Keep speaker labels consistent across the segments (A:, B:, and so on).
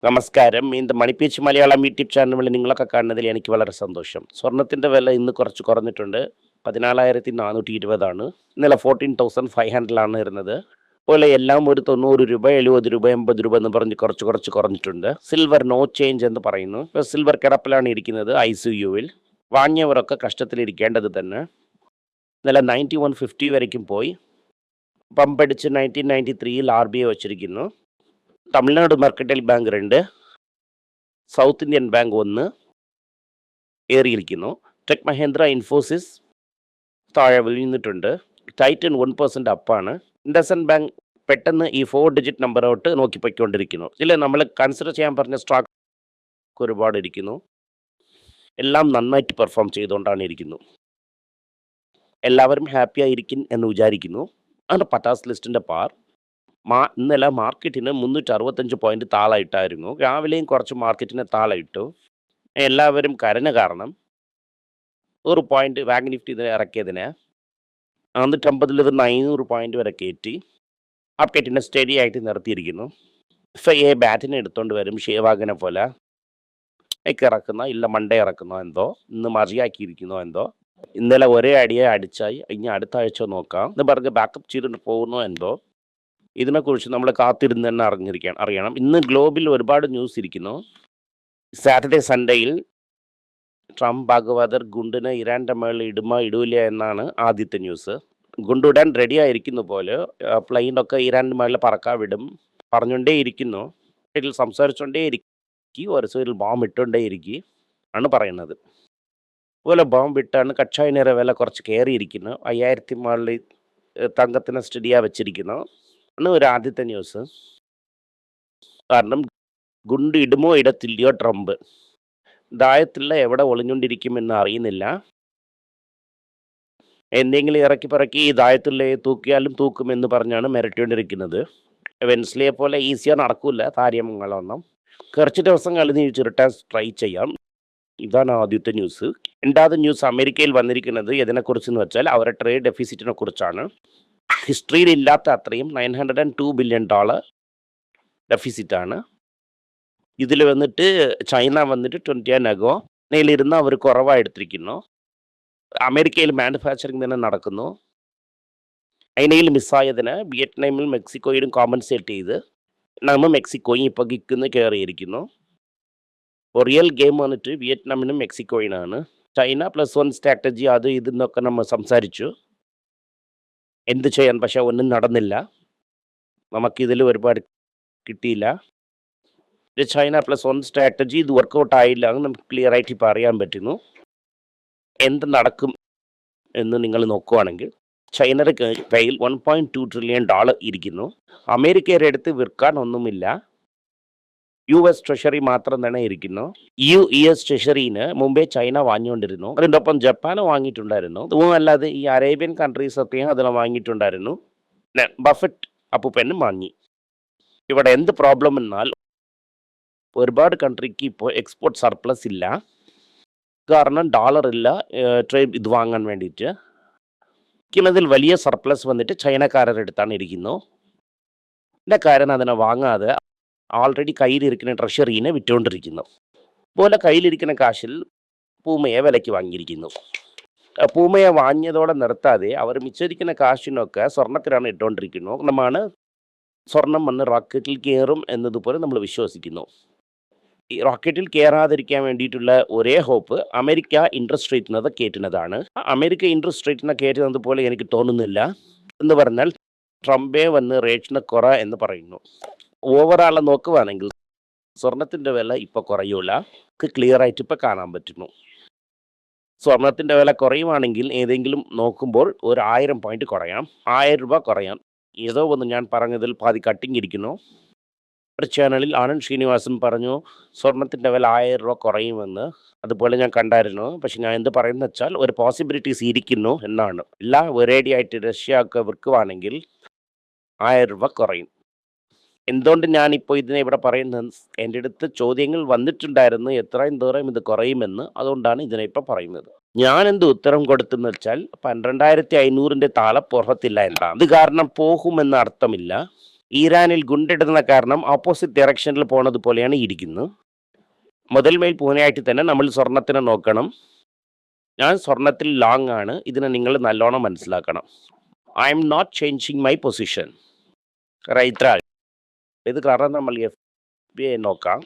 A: നമസ്കാരം. ഇത് മണിപ്പീച്ച് മലയാളം യൂട്യൂബ് ചാനലിൽ നിങ്ങളൊക്കെ കാണുന്നതിൽ എനിക്ക് വളരെ സന്തോഷം. സ്വർണത്തിൻ്റെ വില ഇന്ന് കുറച്ച് കുറഞ്ഞിട്ടുണ്ട്. 14,420 ഇന്നലെ 14,500 ഇരുന്നത്. അതുപോലെ എല്ലാം ഒരു 90 രൂപ, 70 രൂപ, 80 രൂപ എന്ന് പറഞ്ഞ് കുറച്ച് കുറഞ്ഞിട്ടുണ്ട്. സിൽവർ നോ ചേഞ്ച് എന്ന് പറയുന്നു. ഇപ്പോൾ സിൽവർ കിടപ്പിലാണ് ഇരിക്കുന്നത് ICUവിൽ. വാങ്ങിയവരൊക്കെ കഷ്ടത്തിലിരിക്കേണ്ടത് തന്നെ. ഇന്നലെ 9150 വരയ്ക്കും പോയി. പമ്പടിച്ച് 1993ൽ RBI വച്ചിരിക്കുന്നു. Tamil Nadu mercantile bank 2, South Indian Bank 1 ഏറിയിരിക്കുന്നു. ടെക് മഹേന്ദ്ര, ഇൻഫോസിസ് താഴെ വീണിട്ടുണ്ട്. ടൈറ്റൻ 1% അപ്പാണ്. ഇൻഡസ്ഇൻഡ് ബാങ്ക് പെട്ടെന്ന് ഈ 4 ഡിജിറ്റ് നമ്പറോട്ട് നോക്കിപ്പോയിക്കൊണ്ടിരിക്കുന്നു. ഇതിൽ നമ്മൾ കൺസിഡർ ചെയ്യാൻ പറഞ്ഞ സ്റ്റോക്ക് ഒരുപാട് ഇരിക്കുന്നു. എല്ലാം നന്നായിട്ട് പെർഫോം ചെയ്തുകൊണ്ടാണ് ഇരിക്കുന്നു. എല്ലാവരും ഹാപ്പി ആയിരിക്കും എന്ന് വിചാരിക്കുന്നു. ആണ് പട്ടാസ് ലിസ്റ്റിൻ്റെ പാർ. ഇന്നലെ മാർക്കറ്റിന് 365 പോയിന്റ് താളായിട്ടായിരുന്നു. രാവിലെയും കുറച്ച് മാർക്കറ്റിന് താളയിട്ടു. എല്ലാവരും കരഞ്ഞ കാരണം 1 പോയിന്റ് ബാങ്ക് നിഫ്റ്റി ഇതിനെ ഇറക്കിയതിന് 450 നിന്ന് 500 പോയിന്റ് വരെ കയറ്റി മാർക്കറ്റിനെ സ്റ്റഡി ആയിട്ട് നിർത്തിയിരിക്കുന്നു. FIA ബാറ്റിനെ എടുത്തുകൊണ്ട് വരും ഷേവാഗനെ പോലെ. ഇറക്കുന്നോ ഇല്ല മണ്ടേ ഇറക്കുന്നോ എന്തോ, ഇന്ന് മറിയാക്കിയിരിക്കുന്നോ എന്തോ. ഇന്നലെ ഒരേ അടിയെ അടിച്ചായി. ഇനി അടുത്ത ആഴ്ച നോക്കാം എന്ന് പറഞ്ഞ് ബാക്കപ്പ് ചെയ്തിട്ട് പോകുന്നോ എന്തോ. ഇതിനെക്കുറിച്ച് നമ്മൾ കാത്തിരുന്ന് തന്നെ അറിയണം. ഇന്ന് ഗ്ലോബിൽ ഒരുപാട് ന്യൂസ് ഇരിക്കുന്നു. സാറ്റർഡേ സൺഡേയിൽ ട്രംപ് ഭാഗവതർ ഗുണ്ടിന് ഇറാൻ്റെ മേളിൽ ഇടൂല എന്നാണ് ആദ്യത്തെ ന്യൂസ്. ഗുണ്ടിടാൻ റെഡി ആയിരിക്കുന്നു പോലെ പ്ലെയിനൊക്കെ ഇറാൻ്റെ മേളിൽ പറക്കാൻ വിടും പറഞ്ഞുകൊണ്ടേ ഇരിക്കുന്നു. ഇതിൽ സംസാരിച്ചുകൊണ്ടേ ഇരിക്കും. ഒരു സൈഡിൽ ബോംബ് ഇട്ടുകൊണ്ടേ ഇരിക്കും ആണ് പറയുന്നത്. അതുപോലെ ബോംബ് ഇട്ടാണ് കച്ചായനയുടെ വില കുറച്ച് കയറിയിരിക്കുന്നു. 5000 മേളിൽ തങ്കത്തിന് സ്റ്റഡിയാണ് വെച്ചിരിക്കുന്നു ആണ് ഒരു ആദ്യത്തെ ന്യൂസ്. കാരണം ഗുണ്ട് ഇടുമോ ഇടത്തില്ലയോ ട്രംപ് ദായത്തില്ല, എവിടെ ഒളിഞ്ഞുകൊണ്ടിരിക്കുമെന്ന് അറിയുന്നില്ല. എന്തെങ്കിലും ഇറക്കി പറക്കി ഈ ദായത്തില്ലേ തൂക്കിയാലും തൂക്കുമെന്ന് പറഞ്ഞാണ് മിരട്ടിക്കൊണ്ടിരിക്കുന്നത്. വെൻസ്ലിയെ പോലെ ഈസിയാ നടക്കൂല കാര്യങ്ങളൊന്നും. കുറച്ച് ദിവസം കഴിഞ്ഞ് ചുരുട്ടാൻ ട്രൈ ചെയ്യാം. ഇതാണ് ആദ്യത്തെ ന്യൂസ്. രണ്ടാമത്തെ ന്യൂസ് അമേരിക്കയിൽ വന്നിരിക്കുന്നത് ഇതിനെക്കുറിച്ചെന്ന് വെച്ചാൽ അവരുടെ ട്രേഡ് ഡെഫിസിറ്റിനെ കുറിച്ചാണ്. ഹിസ്റ്ററിയിൽ ഇല്ലാത്ത അത്രയും $902 ബില്യൺ ഡെഫിസിറ്റാണ്. ഇതിൽ വന്നിട്ട് ചൈന വന്നിട്ട് 20 അഗോ നേലിരുന്ന് അവർ കുറവായി എടുത്തിരിക്കുന്നു. അമേരിക്കയിൽ മാനുഫാക്ചറിങ് തന്നെ നടക്കുന്നു. ചൈനയിൽ മിസ്സായതിന് വിയറ്റ്നാമിൽ മെക്സിക്കോയിലും കോമ്പൻസേറ്റ് ചെയ്ത് നമ്മൾ മെക്സിക്കോയും ഇപ്പോൾ കിക്കുന്ന കയറിയിരിക്കുന്നു. റിയൽ ഗെയിം വന്നിട്ട് വിയറ്റ്നാമിനും മെക്സിക്കോയിനാണ്. ചൈന +1 സ്ട്രാറ്റജി അത് ഇതെന്നൊക്കെ നമ്മൾ സംസാരിച്ചു. എന്ത് ചെയ്യാൻ, പക്ഷെ ഒന്നും നടന്നില്ല. നമുക്കിതിൽ ഒരുപാട് കിട്ടിയില്ല. ചൈന +1 സ്ട്രാറ്റജി ഇത് വർക്കൗട്ട് ആയില്ല എന്ന് നമുക്ക് ക്ലിയർ ആയിട്ട് ഇപ്പോൾ അറിയാൻ പറ്റുന്നു. എന്ത് നടക്കും എന്ന് നിങ്ങൾ നോക്കുകയാണെങ്കിൽ ചൈനയുടെ കയ്യിൽ $1.2 ട്രില്യൺ ഇരിക്കുന്നു. അമേരിക്കയുടെ അടുത്ത് വിൽക്കാൻ ഒന്നുമില്ല. US ട്രഷറി മാത്രം തന്നെ ഇരിക്കുന്നു. US ട്രഷറിന് മുമ്പേ ചൈന വാങ്ങിക്കൊണ്ടിരുന്നു. അതിൻ്റെ ഒപ്പം ജപ്പാൻ വാങ്ങിയിട്ടുണ്ടായിരുന്നു. അതുമല്ലാതെ ഈ അറേബ്യൻ കൺട്രീസ് ഒക്കെയും അതിൽ വാങ്ങിയിട്ടുണ്ടായിരുന്നു. ബഫറ്റ് അപ്പൂപ്പനും വാങ്ങി. ഇവിടെ എന്ത് പ്രോബ്ലം എന്നാൽ ഒരുപാട് കൺട്രിക്ക് ഇപ്പോൾ എക്സ്പോർട്ട് സർപ്ലസ് ഇല്ല. കാരണം ഡോളർ ഇല്ല ട്രേഡ് ഇത് വാങ്ങാൻ വേണ്ടിയിട്ട്. ഇതിൽ വലിയ സർപ്ലസ് വന്നിട്ട് ചൈനക്കാരുടെ അടുത്താണ് ഇരിക്കുന്നു. എൻ്റെ കാരണം അതിനെ വാങ്ങാതെ ആൾറെഡി കയ്യിലിരിക്കുന്ന ട്രഷറീനെ വിറ്റുകൊണ്ടിരിക്കുന്നു. അതുപോലെ കയ്യിലിരിക്കുന്ന കാശിൽ പൂമയെ വിലയ്ക്ക് വാങ്ങിയിരിക്കുന്നു. പൂമയെ വാങ്ങിയതോടെ നിർത്താതെ അവർ മിച്ചിരിക്കുന്ന കാശിനൊക്കെ സ്വർണ്ണത്തിലാണ് ഇട്ടുകൊണ്ടിരിക്കുന്നു. നമ്മളാണ് സ്വർണം വന്ന് റോക്കറ്റിൽ കയറും എന്നതുപോലെ നമ്മൾ വിശ്വസിക്കുന്നു. ഈ റോക്കറ്റിൽ കയറാതിരിക്കാൻ വേണ്ടിയിട്ടുള്ള ഒരേ ഹോപ്പ് അമേരിക്ക ഇൻട്രസ്റ്റ് റേറ്റിനത് കയറ്റുന്നതാണ്. അമേരിക്ക ഇൻട്രസ്റ്റ് റേറ്റിനെ കയറ്റുന്നത് പോലെ എനിക്ക് തോന്നുന്നില്ല. എന്ന് പറഞ്ഞാൽ ട്രംപേ വന്ന് റേറ്റിനെ കുറ എന്ന് പറയുന്നു. ഓവറാളെ നോക്കുകയാണെങ്കിൽ സ്വർണത്തിൻ്റെ വില ഇപ്പോൾ കുറയൂല. ക്ലിയർ ആയിട്ട് ഇപ്പോൾ കാണാൻ പറ്റുന്നു. സ്വർണത്തിൻ്റെ വില കുറയുവാണെങ്കിൽ ഏതെങ്കിലും നോക്കുമ്പോൾ ഒരു 1000 പോയിന്റ് കുറയാം, 1000 രൂപ കുറയാം. ഏതോ ഒന്ന് ഞാൻ പറഞ്ഞതിൽ പാതി കട്ടിങ് ഇരിക്കുന്നു. ഒരു ചാനലിൽ ആനന്ദ് ശ്രീനിവാസൻ പറഞ്ഞു സ്വർണത്തിൻ്റെ വില 1000 രൂപ കുറയുമെന്ന്. അതുപോലെ ഞാൻ കണ്ടായിരുന്നു. പക്ഷെ ഞാൻ എന്ത് പറയുന്നത് വെച്ചാൽ ഒരു പോസിബിലിറ്റീസ് ഇരിക്കുന്നു എന്നാണ്. എല്ലാം ഒരേടിയായിട്ട് റഷ്യ ഒക്കെ വിൽക്കുവാണെങ്കിൽ 1000 രൂപ കുറയും. എന്തുകൊണ്ട് ഞാനിപ്പോൾ ഇതിനെ ഇവിടെ പറയുന്നത്, എൻ്റെ അടുത്ത് ചോദ്യങ്ങൾ വന്നിട്ടുണ്ടായിരുന്നു എത്രയും ദൂരം ഇത് കുറയുമെന്ന്. അതുകൊണ്ടാണ് ഇതിനെ ഇപ്പോൾ പറയുന്നത്. ഞാൻ എന്ത് ഉത്തരം കൊടുത്തെന്ന് വെച്ചാൽ 12,500 താഴെ പുറത്തില്ല എന്നാണ്. അത് കാരണം പോകുമെന്ന് അർത്ഥമില്ല. ഇറാനിൽ ഗുണ്ടിടുന്ന കാരണം ഓപ്പോസിറ്റ് ഡയറക്ഷനിൽ പോണത് പോലെയാണ് ഇരിക്കുന്നത്. മുതൽമേൽ പൂനെയായിട്ട് തന്നെ നമ്മൾ സ്വർണത്തിനെ നോക്കണം. ഞാൻ സ്വർണത്തിൽ ലോങ് ആണ്. ഇതിനെ നിങ്ങൾ നല്ലോണം മനസ്സിലാക്കണം. I am not changing my position. Right. ഇത് കാരണം നമ്മൾ FBI നോക്കാം.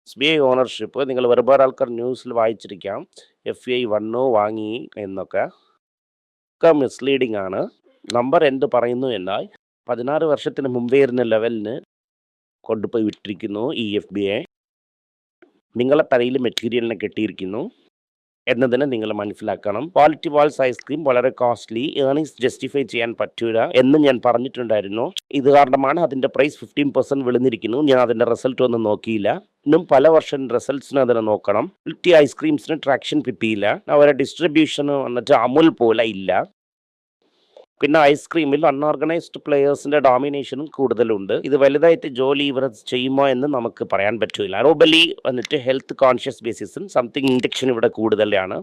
A: SBI ഓണർഷിപ്പ് നിങ്ങൾ ഒരുപാട് ആൾക്കാർ ന്യൂസിൽ വായിച്ചിരിക്കാം. FBI വന്നു വാങ്ങി എന്നൊക്കെ. ഒക്കെ മിസ്ലീഡിംഗ് ആണ്. നമ്പർ എന്ത് പറയുന്നു എന്നാൽ 16 വർഷത്തിന് മുമ്പേ ഇരുന്ന ലെവലിന് കൊണ്ടുപോയി വിട്ടിരിക്കുന്നു ഈ FBI. നിങ്ങളെ തലയിൽ മെറ്റീരിയലിനെ കെട്ടിയിരിക്കുന്നു എന്നതിനെ നിങ്ങൾ മനസ്സിലാക്കണം. ക്വാളിറ്റി വാൾസ് ഐസ്ക്രീം വളരെ കോസ്റ്റ്ലി, ഏർണിങ്സ് ജസ്റ്റിഫൈ ചെയ്യാൻ പറ്റൂല എന്ന് ഞാൻ പറഞ്ഞിട്ടുണ്ടായിരുന്നു. ഇത് കാരണമാണ് അതിൻ്റെ പ്രൈസ് 15% വിളിഞ്ഞിരിക്കുന്നു. ഞാൻ അതിൻ്റെ റിസൾട്ട് ഒന്നും നോക്കിയില്ല. ഇന്നും പല വർഷം റിസൾട്ട്സിന് അതിനെ നോക്കണം. ക്വാളിറ്റി ഐസ്ക്രീംസിന് ട്രാക്ഷൻ കിട്ടിയില്ല. അവരുടെ ഡിസ്ട്രിബ്യൂഷന് വന്നിട്ട് അമുൽ പോലെ ഇല്ല. പിന്നെ ഐസ്ക്രീമിൽ അൺഓർഗനൈസ്ഡ് പ്ലെയേഴ്സിൻ്റെ ഡോമിനേഷനും കൂടുതലുണ്ട്. ഇത് വലുതായിട്ട് ജോലി ഇവർ ചെയ്യുമോ എന്ന് നമുക്ക് പറയാൻ പറ്റില്ല. ഗ്ലോബലി വന്നിട്ട് ഹെൽത്ത് കോൺഷ്യസ് ബേസിസും സംതിങ് ഇൻഡക്ഷൻ ഇവിടെ കൂടുതലാണ്.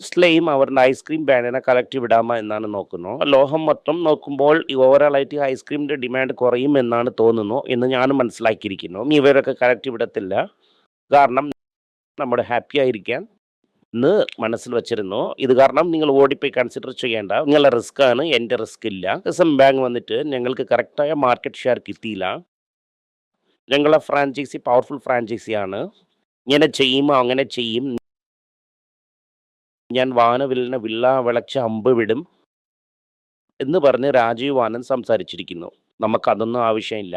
A: സ്ലെയിം അവരുടെ ഐസ്ക്രീം ബാനിനെ കളക്ട് വിടാമോ എന്നാണ് നോക്കുന്നു. ലോകം മൊത്തം നോക്കുമ്പോൾ ഓവറോൾ ആയിട്ട് ഐസ്ക്രീമിൻ്റെ ഡിമാൻഡ് കുറയും എന്നാണ് തോന്നുന്നു എന്ന് ഞാനും മനസ്സിലാക്കിയിരിക്കുന്നു. ഇവരൊക്കെ കളക്ട് വിടത്തില്ല. കാരണം നമ്മുടെ ഹാപ്പി ആയിരിക്കാൻ എന്ന് മനസ്സിൽ വെച്ചിരുന്നു. ഇത് കാരണം നിങ്ങൾ ഓടിപ്പോയി കൺസിഡർ ചെയ്യേണ്ട. നിങ്ങളുടെ റിസ്ക് ആണ്, എൻ്റെ റിസ്ക് ഇല്ല. റിസർവ് ബാങ്ക് വന്നിട്ട് ഞങ്ങൾക്ക് കറക്റ്റായ മാർക്കറ്റ് ഷെയർ കിട്ടിയില്ല. ഞങ്ങളുടെ ഫ്രാഞ്ചൈസി പവർഫുൾ ഫ്രാഞ്ചൈസിയാണ്. ഇങ്ങനെ ചെയ്യുമോ അങ്ങനെ ചെയ്യും, ഞാൻ വാനവില്ലിനെ വില്ല വിളച്ച് അമ്പ് വിടും എന്ന് പറഞ്ഞ് രാജീവ് ആനന്ദ് സംസാരിച്ചിരിക്കുന്നു. നമുക്കതൊന്നും ആവശ്യമില്ല.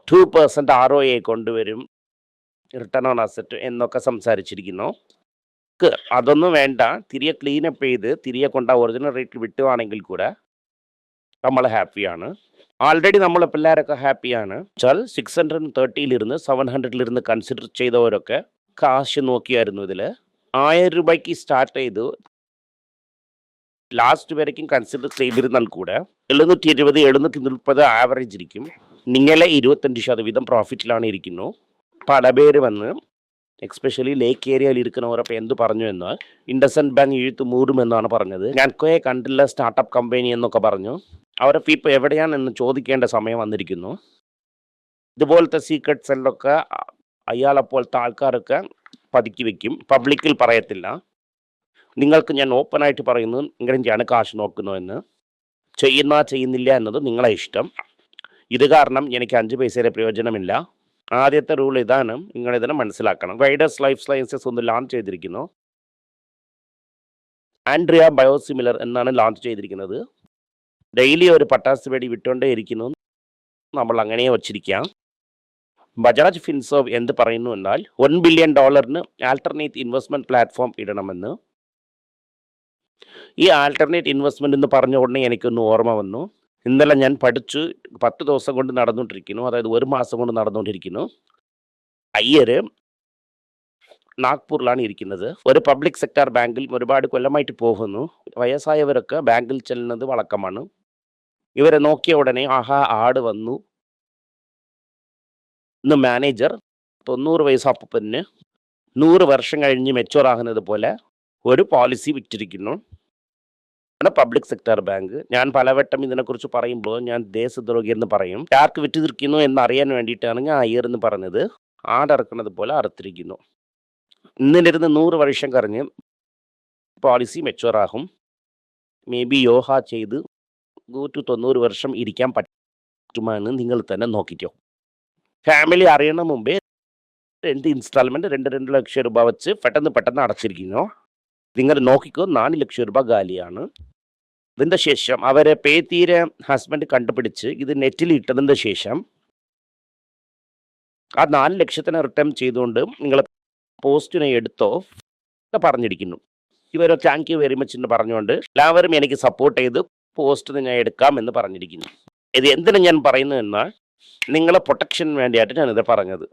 A: 2% ROA കൊണ്ടുവരും, റിട്ടേൺ ഓൺ അസറ്റ് എന്നൊക്കെ സംസാരിച്ചിരിക്കുന്നു. അതൊന്നും വേണ്ട. തിരികെ ക്ലീനപ്പ് ചെയ്ത് തിരികെ കൊണ്ട് ഒറിജിനൽ റേറ്റിൽ വിട്ടുവാണെങ്കിൽ കൂടെ നമ്മൾ ഹാപ്പിയാണ്. ആൾറെഡി നമ്മളെ പിള്ളേരൊക്കെ ഹാപ്പിയാണ്. വെച്ചാൽ 630 700 കൺസിഡർ ചെയ്തവരൊക്കെ കാശ് നോക്കിയായിരുന്നു. ഇതിൽ 1000 രൂപയ്ക്ക് സ്റ്റാർട്ട് ചെയ്തു ലാസ്റ്റ് വരയ്ക്കും കൺസിഡർ ചെയ്തിരുന്നാൽ കൂടെ 720 730 ആവറേജ് ഇരിക്കും. നിങ്ങളെ 25% പ്രോഫിറ്റിലാണ് ഇരിക്കുന്നു. പല പേര് വന്ന് എക്സ്പെഷ്യലി ലേക്ക് ഏരിയയിൽ ഇരിക്കുന്നവരപ്പോൾ എന്ത് പറഞ്ഞു എന്നാൽ ഇൻഡസ്ഇൻഡ് ബാങ്ക് എഴുത്ത് മൂടുമെന്നാണ് പറഞ്ഞത്. ഞാൻകോയെ കണ്ടില്ല സ്റ്റാർട്ടപ്പ് കമ്പനി എന്നൊക്കെ പറഞ്ഞു. അവരൊക്കെ ഇപ്പോൾ എവിടെയാണെന്ന് ചോദിക്കേണ്ട സമയം വന്നിരിക്കുന്നു. ഇതുപോലത്തെ സീക്രട്ട് സെല്ലൊക്കെ അയാളെപ്പോലത്തെ ആൾക്കാരൊക്കെ പതുക്കി വയ്ക്കും, പബ്ലിക്കിൽ പറയത്തില്ല. നിങ്ങൾക്ക് ഞാൻ ഓപ്പണായിട്ട് പറയുന്നു, ഇങ്ങനെയാണ് കാശ് നോക്കുന്നു. ചെയ്യുന്നില്ല എന്നത് നിങ്ങളെ ഇഷ്ടം. ഇത് കാരണം എനിക്ക് 5 പൈസയുടെ പ്രയോജനമില്ല. ആദ്യത്തെ റൂൾ ഇതാണ്, നിങ്ങളിതിനെ മനസ്സിലാക്കണം. വൈഡസ് ലൈഫ് സയൻസസ് ഒന്ന് ലോഞ്ച് ചെയ്തിരിക്കുന്നു. ആൻഡ്രിയ ബയോസിമിലർ എന്നാണ് ലോഞ്ച് ചെയ്തിരിക്കുന്നത്. ഡെയിലി ഒരു പട്ടാസ് വെടി വിട്ടുകൊണ്ടേ ഇരിക്കുന്നു. നമ്മൾ അങ്ങനെ വച്ചിരിക്കാം. ബജാജ് ഫിൻസർവ് എന്ത് പറയുന്നു എന്നാൽ $1 ബില്യൺ ആൾട്ടർനേറ്റ് ഇൻവെസ്റ്റ്മെന്റ് പ്ലാറ്റ്ഫോം ഇടണമെന്ന്. ഈ ആൾട്ടർനേറ്റ് ഇൻവെസ്റ്റ്മെന്റ് എന്ന് പറഞ്ഞ ഉടനെ എനിക്കൊന്ന് ഓർമ്മ വന്നു. ഇന്നലെ ഞാൻ പഠിച്ചു 10 ദിവസം കൊണ്ട് നടന്നുകൊണ്ടിരിക്കുന്നു, അതായത് 1 മാസം കൊണ്ട് നടന്നുകൊണ്ടിരിക്കുന്നു. അയ്യര് നാഗ്പൂരിലാണ് ഇരിക്കുന്നത്. ഒരു പബ്ലിക് സെക്ടർ ബാങ്കിൽ ഒരുപാട് കൊല്ലമായിട്ട് പോകുന്നു. വയസ്സായവരൊക്കെ ബാങ്കിൽ ചെല്ലുന്നത് വഴക്കമാണ്. ഇവരെ നോക്കിയ ഉടനെ ആഹാ ആട് വന്നു ഇന്ന് മാനേജർ 90 വയസ്സപ്പന് 100 വർഷം കഴിഞ്ഞ് മെച്ചുവർ ആകുന്നത് പോലെ ഒരു പോളിസി വിറ്റിരിക്കുന്നു. Public sector bank. ഞാൻ പലവട്ടം ഇതിനെക്കുറിച്ച് പറയുമ്പോൾ ഞാൻ ദേശദ്രോഹി എന്ന് പറയും. ആർക്ക് വിറ്റിരിക്കുന്നു എന്നറിയാൻ വേണ്ടിയിട്ടാണ് ഞാൻ അയ്യർ എന്ന് പറഞ്ഞത്. ആടറക്കുന്നത് പോലെ അറുത്തിരിക്കുന്നു. ഇന്നിരുന്ന് 100 വർഷം കഴിഞ്ഞ് പോളിസി മെച്ചുവർ ആകും. മേ ബി യോഗ ചെയ്ത് 90 വർഷം ഇരിക്കാൻ പറ്റുമെന്ന് നിങ്ങൾ തന്നെ നോക്കിക്കോ. ഫാമിലി അറിയണ മുമ്പേ 2 ഇൻസ്റ്റാൾമെൻറ്റ് 2 ലക്ഷം രൂപ വെച്ച് പെട്ടെന്ന് അടച്ചിരിക്കുന്നു. നിങ്ങൾ നോക്കിക്കോ, 4 ലക്ഷം രൂപ ഗാലിയാണ്. ഇതിൻ്റെ ശേഷം അവരെ പേതീരെ ഹസ്ബൻഡ് കണ്ടുപിടിച്ച് ഇത് നെറ്റിൽ ഇട്ടതിൻ്റെ ശേഷം ആ 4 ലക്ഷത്തിന് റിട്ടേൺ ചെയ്തുകൊണ്ട് നിങ്ങൾ പോസ്റ്റിനെ എടുത്തോ പറഞ്ഞിരിക്കുന്നു. ഇവരോ താങ്ക് യു വെരി മച്ച് എന്ന് പറഞ്ഞുകൊണ്ട് എല്ലാവരും എനിക്ക് സപ്പോർട്ട് ചെയ്ത് പോസ്റ്റിന് ഞാൻ എടുക്കാം എന്ന് പറഞ്ഞിരിക്കുന്നു. ഇത് എന്തിനു ഞാൻ പറയുന്നു എന്നാൽ നിങ്ങളെ പ്രൊട്ടക്ഷന് വേണ്ടിയായിട്ട് ഞാനിത് പറഞ്ഞത്.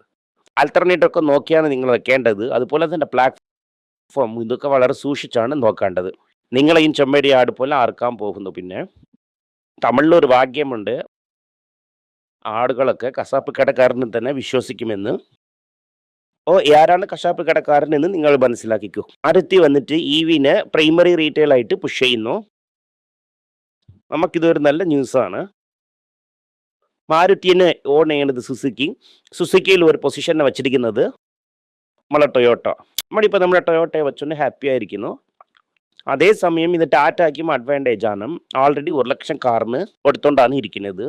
A: ആൾട്ടർനേറ്റീവ് ഒക്കെ നോക്കിയാണ് നിങ്ങൾ വെക്കേണ്ടത്. അതുപോലെ തന്നെ പ്ലാറ്റ്ഫോം ഇതൊക്കെ വളരെ സൂക്ഷിച്ചാണ് നോക്കേണ്ടത്. നിങ്ങളെയും ചെമ്മടി ആട് പോലെ ആർക്കാൻ പോകുന്നു. പിന്നെ തമിഴിലൊരു വാക്യമുണ്ട്, ആടുകളൊക്കെ കശാപ്പ് കടക്കാരന് തന്നെ വിശ്വസിക്കുമെന്ന്. ആരാണ് കശാപ്പ് കടക്കാരൻ എന്ന് നിങ്ങൾ മനസ്സിലാക്കിക്കോ. അടുത്ത് വന്നിട്ട് EVനെ പ്രൈമറി റീറ്റെയിൽ ആയിട്ട് പുഷ് ചെയ്യുന്നു. നമുക്കിതൊരു നല്ല ന്യൂസാണ്. മാരുതിനെ ഓൺ ചെയ്യുന്നത് സുസുക്കിയിൽ ഒരു പൊസിഷനെ വെച്ചിരിക്കുന്നത് നമ്മളെ ടൊയോട്ട. നമ്മളിപ്പോൾ നമ്മുടെ ടൊയോട്ടയെ വെച്ചുകൊണ്ട് ഹാപ്പി ആയിരിക്കുന്നു. അതേസമയം ഇത് ടാറ്റയ്ക്കും അഡ്വാൻറ്റേജ് ആണ്. ഓൾറെഡി 1,00,000 കാറിന് കൊടുത്തോണ്ടാണ് ഇരിക്കുന്നത്.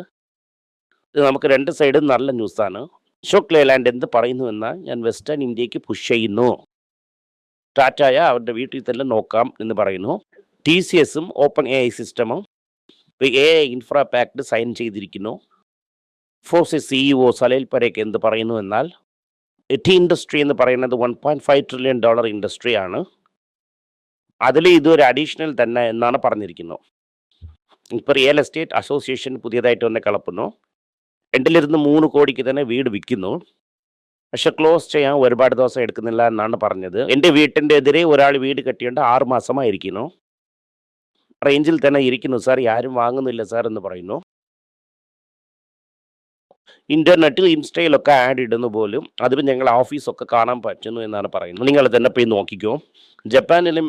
A: ഇത് നമുക്ക് രണ്ട് സൈഡും നല്ല ന്യൂസാണ്. അശോക് ലേലാൻഡ് എന്ത് പറയുന്നു എന്നാൽ ഞാൻ വെസ്റ്റേൺ ഇന്ത്യക്ക് പുഷ് ചെയ്യുന്നു, ടാറ്റയ അവരുടെ വീട്ടിൽ തന്നെ നോക്കാം എന്ന് പറയുന്നു. TCSും ഓപ്പൺ AI സിസ്റ്റമും AI ഇൻഫ്രാ പാക്ട് സൈൻ ചെയ്തിരിക്കുന്നു. ഫോഴ്സസ് CEO സലീൽ പരേഖ് എന്ത് പറയുന്നു എന്നാൽ ടി ഇൻഡസ്ട്രി എന്ന് പറയുന്നത് $1.5 trillion ഇൻഡസ്ട്രിയാണ്, അതിൽ ഇതൊരു അഡീഷണൽ തന്നെ എന്നാണ് പറഞ്ഞിരിക്കുന്നത്. ഇപ്പോൾ റിയൽ എസ്റ്റേറ്റ് അസോസിയേഷൻ പുതിയതായിട്ട് തന്നെ കളപ്പുന്നു. 2-3 കോടിക്ക് തന്നെ വീട് വിൽക്കുന്നു. പക്ഷെ ക്ലോസ് ചെയ്യാൻ ഒരുപാട് ദിവസം എടുക്കുന്നില്ല എന്നാണ് പറഞ്ഞത്. എൻ്റെ വീട്ടിൻ്റെ എതിരെ ഒരാൾ വീട് കെട്ടിയോണ്ട് 6 മാസമായിരിക്കുന്നു. റേഞ്ചിൽ തന്നെ ഇരിക്കുന്നു സാർ, ആരും വാങ്ങുന്നില്ല സാർ എന്ന് പറയുന്നു. ഇൻ്റർനെറ്റിൽ ഇൻസ്റ്റയിലൊക്കെ ആഡ് ഇടുന്നു പോലും, അതിൽ ഞങ്ങൾ ഓഫീസൊക്കെ കാണാൻ പറ്റുന്നു എന്നാണ് പറയുന്നത്. നിങ്ങൾ തന്നെ പോയി നോക്കിക്കോ. ജപ്പാനിലും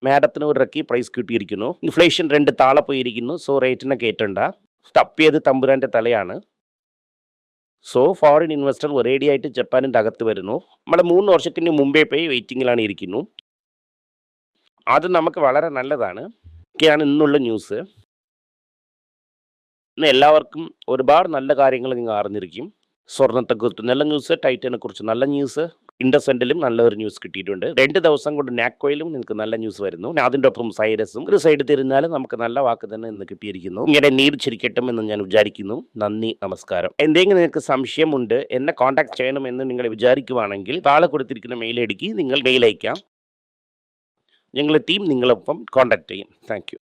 A: മാഡത്തിന് ഒരു റക്കി പ്രൈസ് കിട്ടിയിരിക്കുന്നു. ഇൻഫ്ലേഷൻ 2 താളെ പോയിരിക്കുന്നു. സോ റേറ്റിനെ കയറ്റണ്ട, തപ്പിയത് തമ്പുരാൻ്റെ തലയാണ്. സോ ഫോറിൻ ഇൻവെസ്റ്റർ ഒരേടിയായിട്ട് ജപ്പാനിൻ്റെ അകത്ത് വരുന്നു. നമ്മൾ 3 വർഷത്തിന് മുമ്പേ പോയി വെയിറ്റിങ്ങിലാണ് ഇരിക്കുന്നു. അത് നമുക്ക് വളരെ നല്ലതാണ്. ഒക്കെയാണ് ഇന്നുള്ള ന്യൂസ്. ഇന്ന് എല്ലാവർക്കും ഒരുപാട് നല്ല കാര്യങ്ങൾ നിങ്ങൾ അറിഞ്ഞിരിക്കും. സ്വർണ്ണത്തെക്കുറിച്ച് നല്ല ന്യൂസ്, ടൈറ്റനെ കുറിച്ച് നല്ല ന്യൂസ്, ഇൻഡസെൻഡിലും നല്ലൊരു ന്യൂസ് കിട്ടിയിട്ടുണ്ട്. 2 ദിവസം കൊണ്ട് നാക്കോയിലും നിങ്ങൾക്ക് നല്ല ന്യൂസ് വരുന്നു. അതിൻ്റെ ഒപ്പം സൈരസും ഒരു സൈഡ് തിരിഞ്ഞാലും നമുക്ക് നല്ല വാക്ക് തന്നെ ഇന്ന് കിട്ടിയിരിക്കുന്നു. ഇങ്ങനെ നീടിച്ചിരിക്കട്ടും എന്ന് ഞാൻ വിചാരിക്കുന്നു. നന്ദി, നമസ്കാരം. എന്തെങ്കിലും നിങ്ങൾക്ക് സംശയമുണ്ട്, എന്നെ കോൺടാക്ട് ചെയ്യണമെന്ന് നിങ്ങൾ വിചാരിക്കുവാണെങ്കിൽ താഴെ കൊടുത്തിരിക്കുന്ന മെയിൽ ഐഡിക്ക് നിങ്ങൾ മെയിൽ അയക്കാം. ഞങ്ങളുടെ ടീം നിങ്ങളൊപ്പം കോൺടാക്ട് ചെയ്യും. Thank you.